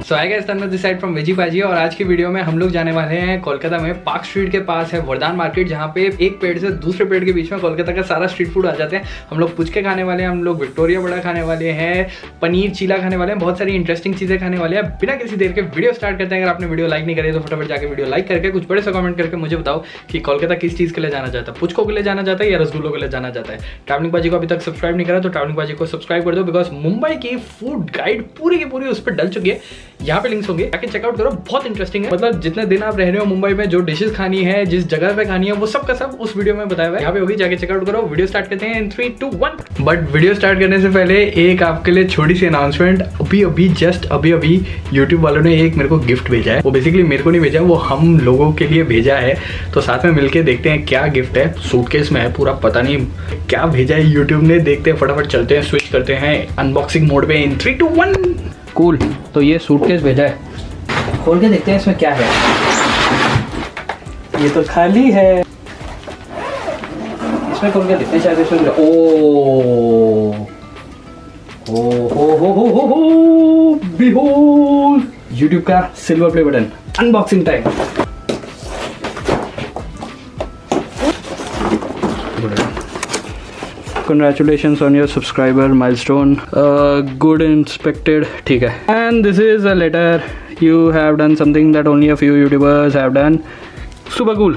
So I guys Tanmay this side from veggie पाजी और आज की वीडियो में हम लोग जाने वाले हैं कोलकाता में पार्क स्ट्रीट के पास है वरदान मार्केट, जहाँ पे एक पेड़ से दूसरे पेड़ के बीच में कोलकाता का सारा स्ट्रीट फूड आ जाते हैं। हम लोग पुचके खाने वाले हैं, हम लोग विक्टोरिया बड़ा खाने वाले हैं, पनीर चीला खाने वाले हैं, बहुत सारी इंटरेस्टिंग चीज़ें खाने वाले हैं। बिना किसी देर के वीडियो स्टार्ट करते हैं। अगर आपने वीडियो लाइक नहीं करी तो फटाफट जाकर वीडियो लाइक करके कुछ बड़े से कमेंट करके मुझे बताओ कि कोलकाता किस चीज़ के लिए जाना चाहता है, पुचकों के लिए जाना चाहता है या रसगुल्लों के लिए जाना चाहता है। ट्रैवलिंग बाजी को अभी तक सब्सक्राइब नहीं करा तो ट्रैवलिंग बाजी को सब्सक्राइब कर दो, बिकॉज मुंबई की फूड गाइड पूरी की पूरी उस पर डल चुकी है। यहाँ पे लिंक्स होंगे, जाके चेकआउट करो, बहुत इंटरेस्टिंग है। मतलब जितने दिन आप रह रहे हो मुंबई में, जो डिशेस खानी है, जिस जगह पे खानी है, वो सब का सब उस वीडियो में बताया हुआ है। यहाँ पे होगी, जाके चेकआउट करो। वीडियो स्टार्ट करते हैं इन 3, 2, 1। बट वीडियो स्टार्ट करने से पहले एक आपके लिए छोटी सी अनाउंसमेंट। अभी यूट्यूब वालों ने एक मेरे को गिफ्ट भेजा है। वो बेसिकली मेरे को नहीं भेजा, वो हम लोगों के लिए भेजा है। तो साथ में मिलके देखते हैं क्या गिफ्ट है। सूटकेस में है पूरा, पता नहीं क्या भेजा है यूट्यूब ने। देखते हैं, फटाफट चलते हैं, स्विच करते हैं अनबॉक्सिंग मोड पे इन 3, 2, 1। कूल। तो ये सूटकेस भेजा है, खोल के देखते हैं इसमें क्या है। ये तो खाली है, इसमें खोल के देखते हैं शायद इसमें। ओ बिहोल्ड, YouTube का silver play button. Unboxing time. Congratulations on your subscriber milestone. Good inspected. ठीक है. And this is a letter. You have done something that only a few YouTubers have done. Super cool.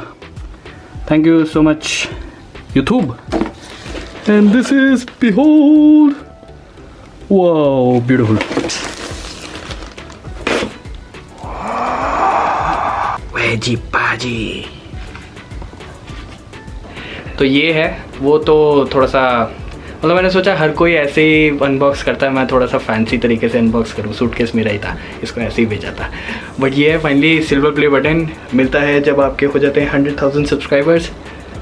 Thank you so much, YouTube. And this is behold. Wow, beautiful. Veggie पाजी। तो ये है वो। तो थोड़ा सा मतलब मैंने सोचा हर कोई ऐसे ही अनबॉक्स करता है, मैं थोड़ा सा फैंसी तरीके से अनबॉक्स करूँ। सूटकेस मेरा ही था, इसको ऐसे ही भेजा था। बट ये है फाइनली सिल्वर प्ले बटन। मिलता है जब आपके हो जाते हैं 100,000 सब्सक्राइबर्स।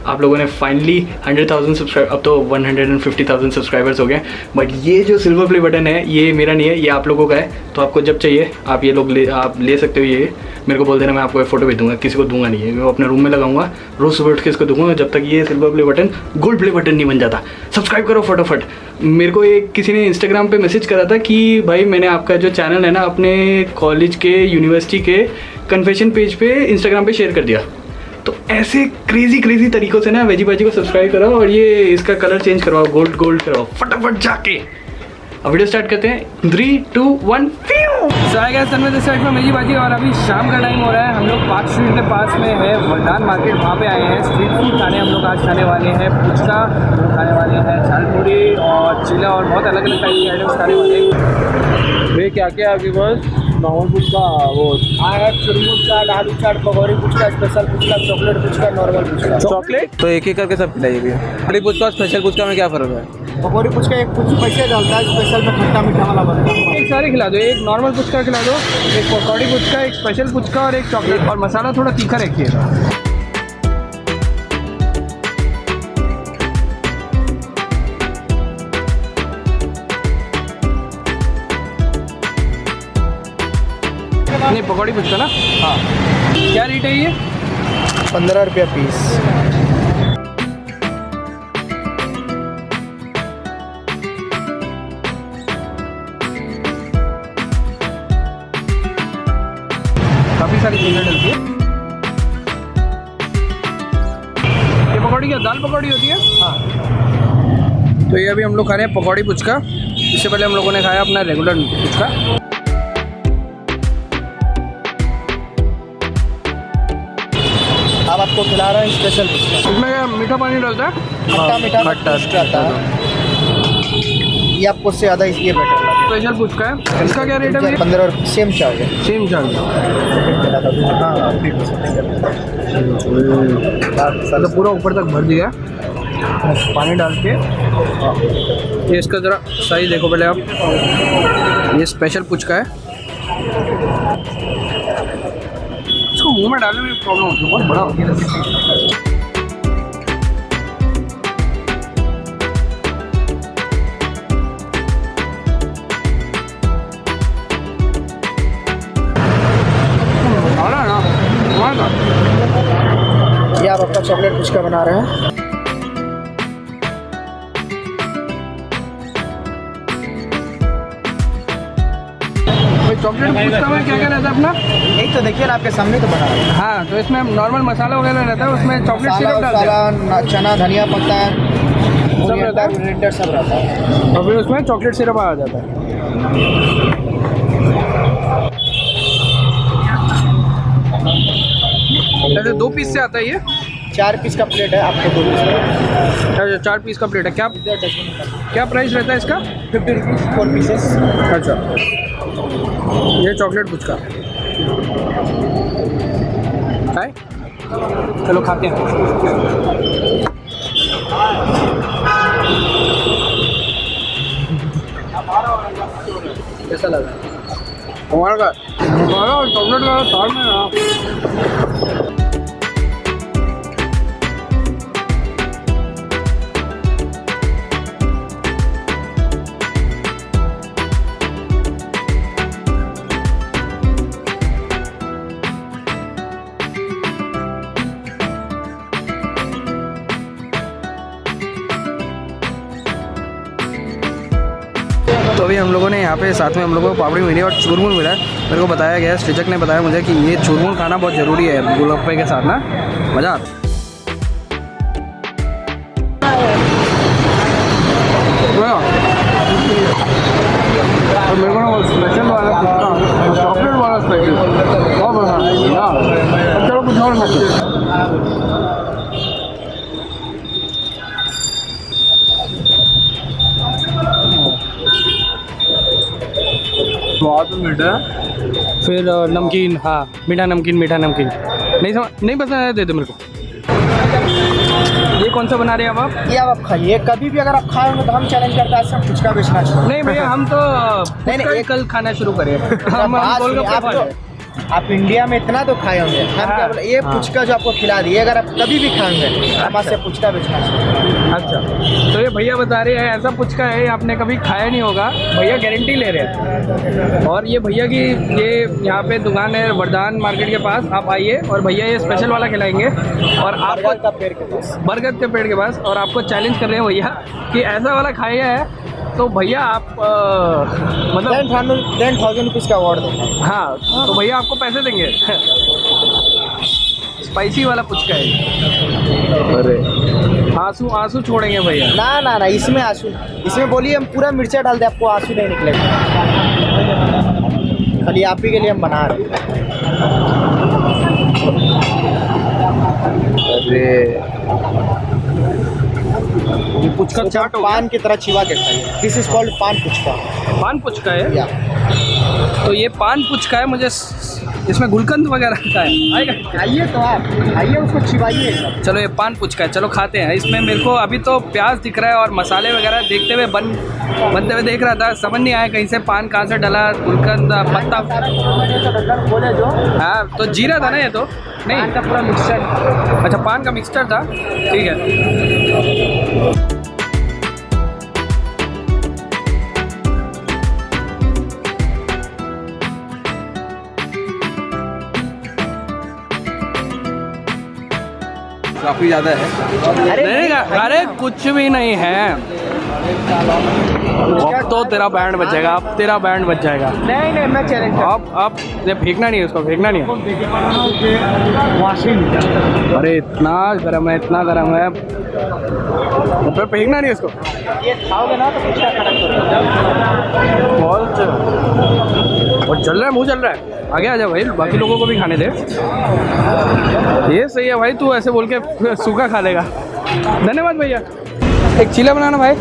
आप लोगों ने फाइनली 100,000 सब्सक्राइबर, अब तो 150,000 सब्सक्राइबर्स हो गए। बट ये जो सिल्वर प्ले बटन है ये मेरा नहीं है, ये आप लोगों का है। तो आपको जब चाहिए आप ये लोग आप ले सकते हो। ये मेरे को बोल देना, मैं आपको फ़ोटो भेज दूँगा। किसी को दूंगा नहीं है, मैं अपने रूम में लगाऊंगा, रोज़ सुबह उठ के इसको दूंगा जब तक ये silver play button gold play button नहीं बन जाता। सब्सक्राइब करो फटाफट। मेरे को एक किसी ने इंस्टाग्राम पे मैसेज करा था कि भाई मैंने आपका जो चैनल है ना अपने कॉलेज के, यूनिवर्सिटी के कन्फेशन पेज पे इंस्टाग्राम पे शेयर कर दिया। तो ऐसे क्रेजी तरीक़ों से ना वेजी बाजी को सब्सक्राइब कराओ और ये इसका कलर चेंज करवाओ, गोल्ड कराओ फटाफट जाके। अब वीडियो स्टार्ट करते हैं 3, 2, 1। तन्मय दिस साइड फ्रॉम वेजी बाजी और अभी शाम का टाइम हो रहा है। हम लोग पार्क स्ट्रीट के पास में है वरदान मार्केट, वहाँ पे आए हैं। स्ट्रीट फूड खाने हम लोग आज खाने वाले हैं। पुचका खाने वाले हैं, झालमुड़ी और चीला और बहुत अलग अलग टाइप के आइटम्स खाने वाले हैं। वे क्या क्या अभी बस नॉर्मल पुचका, वो चुरमुट चाट, आलू चाट, पकौड़ी पुचका, स्पेशल पुचका, चॉकलेट पुचका, नॉर्मल पुचका। चॉकलेट तो एक करके सब खिलाइए भैया। पकौड़ी पुचका और स्पेशल पुचका में क्या फ़र्क है? पकौड़ी पुचका एक कुछ पैसे डालता है, स्पेशल में खट्टा मीठा वाला बनता है। एक सारे खिला दो, एक नॉर्मल पुचका खिला दो, एक पकौड़ी पुचका, एक स्पेशल पुचका और एक चॉकलेट। और मसाला थोड़ा तीखा रखिएगा। नहीं, पकौड़ी पुचका ना। हाँ। क्या रेट है ये? 15 रुपया पीस। काफ़ी सारी चीज़ें डलती है। ये पकौड़ी क्या दाल पकौड़ी होती है? हाँ। तो ये अभी हम लोग खा रहे हैं पकौड़ी पुचका। इससे पहले हम लोगों ने खाया अपना रेगुलर पुचका। अब आपको खिला रहे हैं स्पेशल पुचका। इसमें क्या मीठा पानी डालता है? खट्टा मीठा पुचका आता है। ये आपको उससे ज़्यादा इसलिए बेटर लगा। स्पेशल पुचका है। इसका क्या रेट है भैया? 15 रुपये। सेम चार्ज है। Same charge. मतलब पूरा ऊपर तक भर दिया पानी डाल के। ये इसका ज़रा साइज देखो पहले आप। ये स्पेशल पुचका है। इसको मुंह में डालने में प्रॉब्लम होती है, बहुत बड़ा होती है। ये आप अपना चॉकलेट पुचका बना रहे हैं। चॉकलेट पुचका में क्या क्या रहता है अपना? यही तो देखिए ना, आपके सामने तो बना है। हाँ, तो इसमें नॉर्मल मसाला वगैरह रहता है, उसमें चॉकलेट सिरप मसाला डालते हैं वसाला, चना धनिया पत्ता सब रहता है? ग्राइंडर सब रहता है। और फिर उसमें चॉकलेट सिरप आ जाता है। अच्छा, 2 पीस से आता है ये? 4 पीस का प्लेट है, आपको 2 पीस का। अच्छा, 4 पीस का प्लेट है। क्या प्राइस रहता है इसका? 50 रुपीज़ 4 पीसेस। अच्छा, ये चॉकलेट पुचका है। चलो खाते हैं। कैसा लगा हमारा चॉकलेट का साथ में ना? तो अभी हम लोगों ने यहाँ पे साथ में हम लोगों को पापड़ी मिली और चूरमूर मिला है। मेरे को बताया गया, सृजक ने बताया मुझे कि ये चूरमूर खाना बहुत ज़रूरी है गोलगप्पे के साथ ना, मज़ा आता है। और मेरे को ना स्पेशल वाला चॉकलेट वाला स्पेशल बहुत पसंद है। चलो कुछ और खाते हैं। बहुत मीठा, फिर नमकीन, हाँ मीठा नमकीन नहीं पसंद है, दे दो मेरे को। ये कौन सा बना रहे हैं अब आप? ये अब आप खाइए, कभी भी अगर आप खाएंगे तो हम चैलेंज करते हैं सब पुचका बेचना चाहिए। नहीं भैया, हम तो नहीं, कल खाना शुरू करें। हम गोलगप्पे खा रहे हैं। आप इंडिया में इतना तो खाए होंगे, हम क्या बोले, ये पुचका जो आपको खिला दिए, अगर आप कभी भी खाएंगे हमारे से पुचका बेचना चाहिए। अच्छा, तो ये भैया बता रहे हैं ऐसा पुचका है आपने कभी खाया नहीं होगा, भैया गारंटी ले रहे हैं। और ये भैया की ये यहाँ पे दुकान है वरदान मार्केट के पास, आप आइए और भैया ये स्पेशल वाला खिलाएंगे। और आपको बरगद का पेड़ के पास, बरगद के पेड़ के पास, और आपको चैलेंज कर रहे हैं भैया कि ऐसा वाला खाया है तो भैया आप मतलब 10,000 रुपीज़ का अवार्ड देंगे। हाँ, तो भैया आपको पैसे देंगे। स्पाइसी वाला पुचका है। अरे आंसू छोड़ेंगे भैया। ना, इसमें आंसू, इसमें बोलिए हम पूरा मिर्चा डाल दे, आपको आंसू नहीं निकलेगा। खाली आप ही के लिए हम बना रहे हैं। अरे ये पुचका चाट हो गया। पान की तरह चिवा के खाइए। दिस इज कॉल्ड पान पुचका। पान पुचका है या तो ये पान पुचका है। मुझे इसमें गुलकंद वगैरह का है, आएगा? आइए तो आप आइए, उसको चिवाइए। चलो ये पान पुचका है, चलो खाते हैं। इसमें मेरे को अभी तो प्याज दिख रहा है और मसाले वगैरह देखते हुए बनते हुए देख रहा था, समझ नहीं आया कहीं से पान कहाँ से डला, गुलकंद पत्ता बोले जो, हाँ तो जीरा था ना ये तो नहीं का पूरा मिक्सचर। अच्छा, पान का मिक्सचर था, ठीक है। काफ़ी ज़्यादा है। अरे कुछ भी नहीं है, अब तो तेरा बैंड बचेगा, अब तेरा बैंड बच जाएगा। नहीं, मैं चैलेंज अब ये फेंकना नहीं है, उसको फेंकना नहीं है। वॉशिंग। अरे इतना गर्म है, इतना गर्म है, फिर फेंकना नहीं है उसको। ये खाओगे ना तो पुचका खराब हो और चल रहा है, मुँह चल रहा है। आगे आ जा भाई, बाकी लोगों को भी खाने दे। ये सही है भाई, तू ऐसे बोल के सूखा खा लेगा। धन्यवाद भैया। एक चीला बनाना भाई।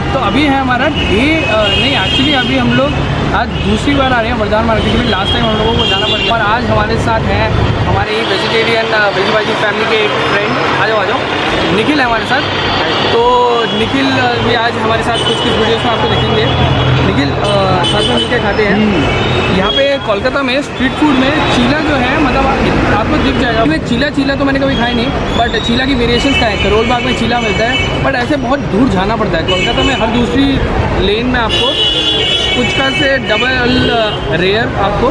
तो अभी है हमारा डे नहीं, एक्चुअली अभी हम लोग आज दूसरी बार आ रहे हैं वरदान मार्केट में। लास्ट टाइम हम लोगों को जाना पड़ गया, और आज हमारे साथ हैं हमारे वेजिटेरियन वेजी भाजी फैमिली के एक फ्रेंड। आ जाओ निखिल है हमारे साथ। तो निखिल भी आज हमारे साथ कुछ वीडियोस में आपको देखेंगे। निखिल साथ में मिलकर खाते हैं। यहाँ पे कोलकाता में स्ट्रीट फूड में चीला जो है मतलब आपको दिख जाएगा। मैं चीला तो मैंने कभी खाया नहीं, बट चीला की वेरिएशंस का है। करोल बाग में चीला मिलता है, बट ऐसे बहुत दूर जाना पड़ता है। कोलकाता में हर दूसरी लेन में आपको पुचका से डबल रेयर आपको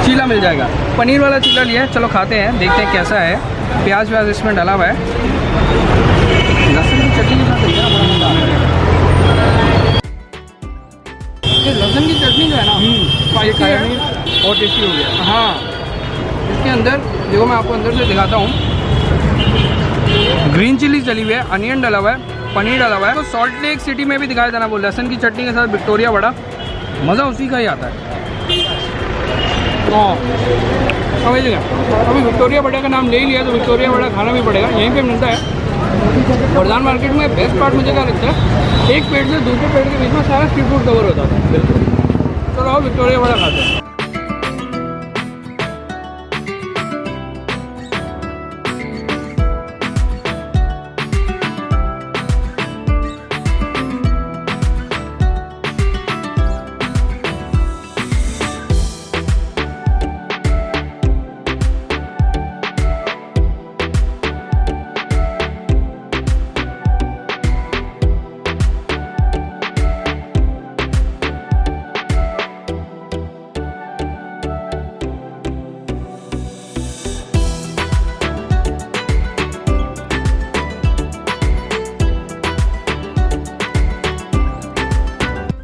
चीला मिल जाएगा। पनीर वाला चीला लिया है, चलो खाते हैं, देखते हैं कैसा है। प्याज व्याज इसमें डाला हुआ है, लहसुन की चटनी के साथ देखना बड़ा मजा आता है। ये लहसुन की चटनी जो है ना स्पाइसी है और टेस्टी हो गया। हाँ, इसके अंदर देखो मैं आपको अंदर से दिखाता हूँ। ग्रीन चिली चली हुई है, अनियन डाला हुआ है, पनीर डाला हुआ है। तो सॉल्ट लेक सिटी में भी दिखाया था ना वो लहसुन की चटनी के साथ विक्टोरिया वड़ा, मज़ा उसी का ही आता है। समझिएगा, अभी विक्टोरिया वड़ा का नाम ले ही लिया तो विक्टोरिया वड़ा खाना भी पड़ेगा। यहीं पे मिलता है वर्धमान मार्केट में। बेस्ट पार्ट मुझे क्या लगता है, एक पेड़ से दूसरे पेड़ के बीच में सारा स्ट्रीट फूड कवर होता था। तो आओ विक्टोरिया वड़ा खाते हैं।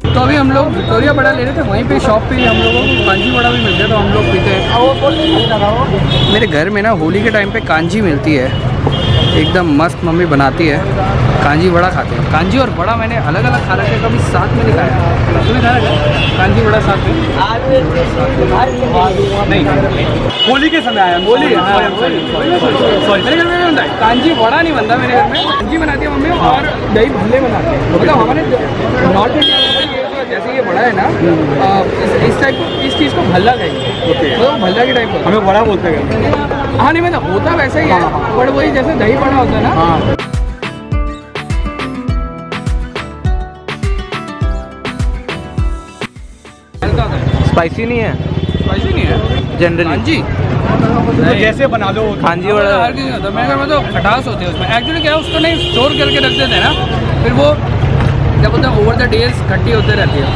तो अभी हम लोग विक्टोरिया वड़ा ले रहे थे, वहीं पे शॉप पे हम लोगों को कांजी वड़ा भी मिल गया, तो हम लोग पीते हैं। मेरे घर में ना होली के टाइम पे कांजी मिलती है, एकदम मस्त मम्मी बनाती है। कांजी वड़ा खाते हैं। कांजी और वड़ा मैंने अलग अलग खा रखा है, कभी साथ में नहीं खाया। तूने खाया क्या कांजी वड़ा साथ में? नहीं, होली के समय आया। होली सॉरी, मेरे घर में बनता है कांजी वड़ा नहीं बनता मेरे घर में। कांजी बनाती है मम्मी और दही भल्ले बनाते हैं। मतलब हमारे नॉर्थ इंडिया में जैसे ये बड़ा है ना, इस टाइप को, इस चीज़ को भल्ला कहेंगे। मतलब भल्ला के टाइप का हमें बड़ा बोलते हैं। हाँ नहीं मतलब होता वैसा ही है, बट वही जैसे दही बड़ा होता है ना। स्पाइसी नहीं है स्पाइसी नहीं है जनरली। कांजी तो जैसे बना लो कांजी हर वड़ा किसी होता है। मेरे घर में तो खटास होती है उसमें। एक्चुअली क्या है, उसको नहीं स्टोर करके रख देते हैं ना, फिर वो क्या बोलते हैं ओवर द डेज खट्टी होते रहती है।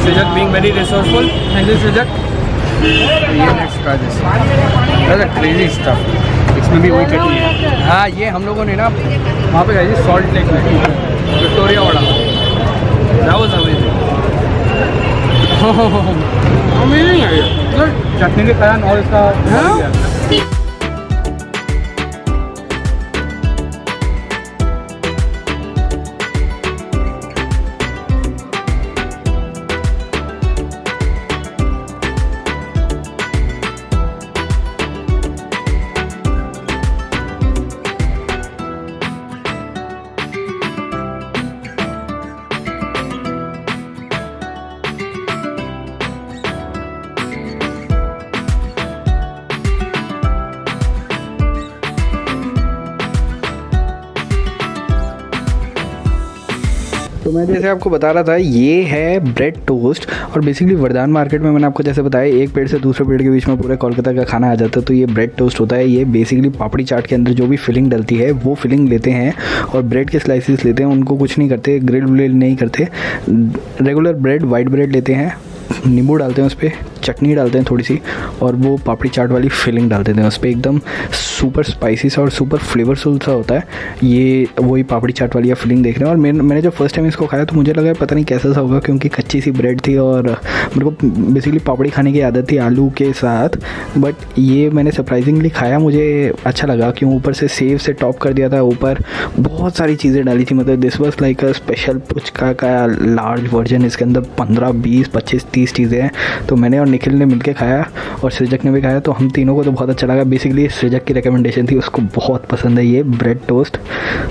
Srijak being very resourceful. Thank you, Srijak. Let's try this. That's a crazy stuff. इसमें भी वही चटनी है। हाँ, ये हम लोगों ने ना वहाँ पे खाई थी सॉल्ट लेक में, Victoria vada. That was amazing. Amazing है ये। चटनी के कारण और इसका हाँ? तो मैं जैसे आपको बता रहा था, ये है ब्रेड टोस्ट। और बेसिकली वर्धमान मार्केट में मैंने आपको जैसे बताया, एक पेड़ से दूसरे पेड़ के बीच में पूरे कोलकाता का खाना आ जाता है। तो ये ब्रेड टोस्ट होता है। ये बेसिकली पापड़ी चाट के अंदर जो भी फिलिंग डलती है वो फिलिंग लेते हैं और ब्रेड के स्लाइसिस लेते हैं। उनको कुछ नहीं करते, ग्रिल व्रिल नहीं करते। रेगुलर ब्रेड, वाइट ब्रेड लेते हैं, नींबू डालते हैं उस पर, चटनी डालते हैं थोड़ी सी, और वो पापड़ी चाट वाली फिलिंग डाल देते हैं उस पर। एकदम सुपर स्पाइसी सा और सुपर फ्लेवरफुल सा होता है। ये वही पापड़ी चाट वाली फिलिंग देख रहे हैं। और मैंने जब फर्स्ट टाइम इसको खाया तो मुझे लगा पता नहीं कैसा सा होगा, क्योंकि कच्ची सी ब्रेड थी और मेरे को बेसिकली पापड़ी खाने की आदत थी आलू के साथ। बट ये मैंने सरप्राइजिंगली खाया, मुझे अच्छा लगा। क्यों, ऊपर से सेव से टॉप कर दिया था, ऊपर बहुत सारी चीज़ें डाली थी। मतलब this was like a special puchka का लार्ज वर्जन। इसके अंदर 15, 20, 25, 30 चीज़ें हैं। तो मैंने और निखिल ने मिलके खाया और सृजक ने भी खाया, तो हम तीनों को तो बहुत अच्छा लगा। बेसिकली सृजक की रिकमेंडेशन थी, उसको बहुत पसंद है ये ब्रेड टोस्ट।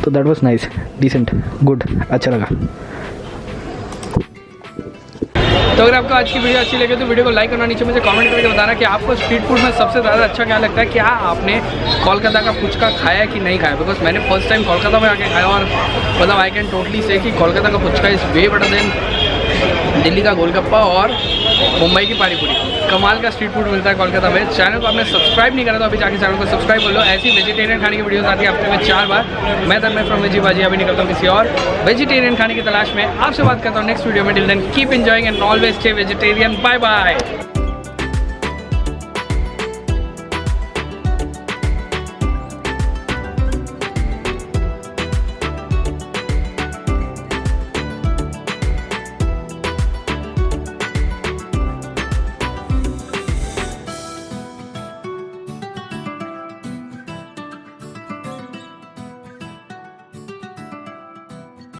तो that was nice, decent, good, अच्छा लगा। तो तो अगर आपको आज की वीडियो अच्छी लगे तो वीडियो को लाइक करना, नीचे मुझे कमेंट करके बताना कि आपको स्ट्रीट फूड में सबसे ज़्यादा अच्छा क्या लगता है। क्या आपने कोलकाता का पुचका खाया है कि नहीं खाया? बिकॉज मैंने फर्स्ट टाइम कोलकाता में आके खाया और मतलब आई कैन टोटली से कि कोलकाता का puchka is way better than Delhi का गोलगप्पा और मुंबई की पानी पूरी। कमाल का स्ट्रीट फूड मिलता है कोलकाता में। चैनल को आपने सब्सक्राइब नहीं करा तो अभी जाके चैनल को सब्सक्राइब कर लो। ऐसी वेजिटेरियन खाने की वीडियोस आती है हफ्ते में 4 बार। मैं तन्मय फ्रॉम वेजी बाजी अभी निकलता हूँ किसी और वेजिटेरियन खाने की तलाश में। आपसे बात करता हूँ नेक्स्ट वीडियो में। Till then keep enjoying and always stay vegetarian. Bye bye.